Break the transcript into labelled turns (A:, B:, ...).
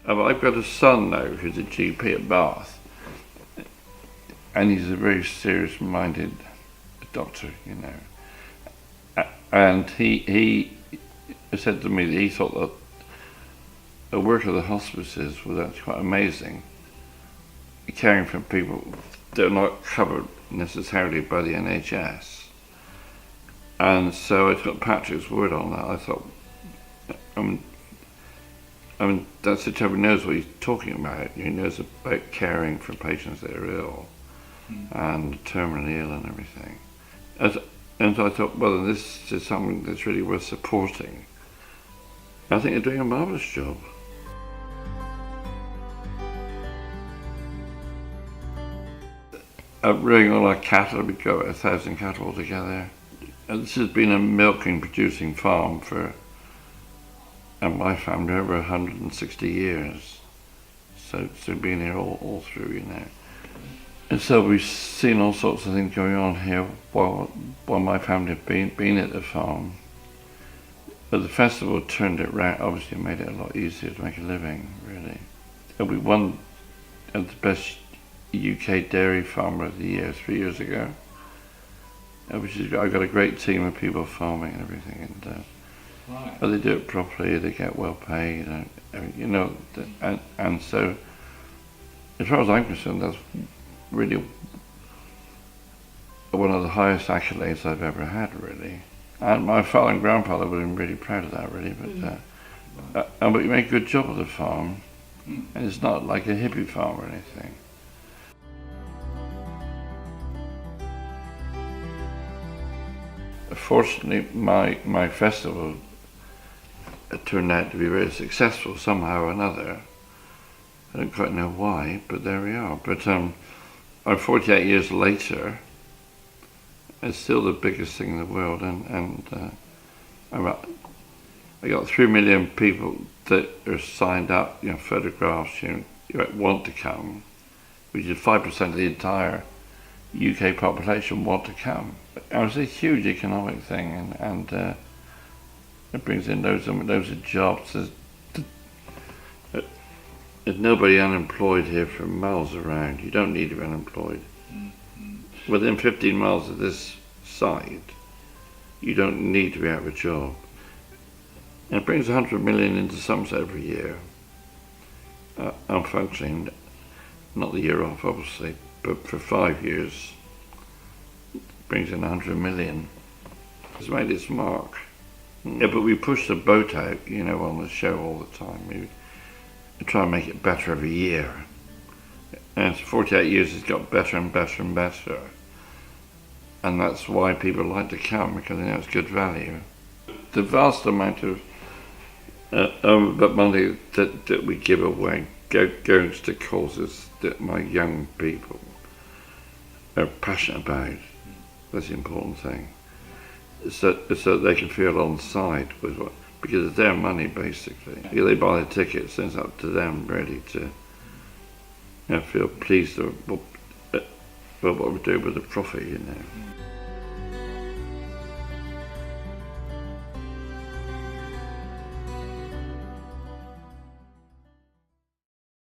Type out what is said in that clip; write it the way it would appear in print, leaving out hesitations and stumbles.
A: I've got a son now who's a GP at Bath, and he's a very serious-minded doctor, you know. And he said to me that he thought that the work of the hospices was actually quite amazing, caring for people that are not covered necessarily by the NHS. And so I took Patrick's word on that. I thought, I mean, that's the type who knows what he's talking about. He knows about caring for patients that are ill and terminally ill and everything. And so I thought, well, this is something that's really worth supporting. I think they're doing a marvellous job. Rearing all our cattle, we got 1,000 cattle altogether. And this has been a milking producing farm for my family over 160 years. So been here all through, you know. And so we've seen all sorts of things going on here while my family have been at the farm. But the festival turned it round, obviously made it a lot easier to make a living, really. And we won as the best UK dairy farmer of the year 3 years ago. Which is, I've got a great team of people farming and everything, and
B: right.
A: But they do it properly, they get well paid, you know, and so as far as I'm concerned, that's really one of the highest accolades I've ever had, really. And my father and grandfather would have been really proud of that, really. But we make a good job of the farm, and it's not like a hippie farm or anything. Fortunately, my festival turned out to be very successful somehow or another. I don't quite know why, but there we are. But 48 years later, it's still the biggest thing in the world, and I got 3 million people that are signed up, you know, photographs, you want to come, which is 5% of the entire UK population want to come. And it's a huge economic thing, and it brings in loads of jobs. There's nobody unemployed here for miles around. You don't need to be unemployed. Within 15 miles of this site, you don't need to be out of a job. And it brings 100 million into Somerset every year. I'm functioning, not the year off obviously, but for 5 years, it brings in 100 million. It's made its mark. Yeah, but we push the boat out, you know, on the show all the time. We try and make it better every year. And for 48 years it's got better and better and better. And that's why people like to come, because they know it's good value. The vast amount of money that we give away goes to causes that my young people are passionate about. That's the important thing. So they can feel on side with what, because it's their money basically. If they buy the tickets, then it's up to them really to, you know, feel pleased with what we do with the profit, you know.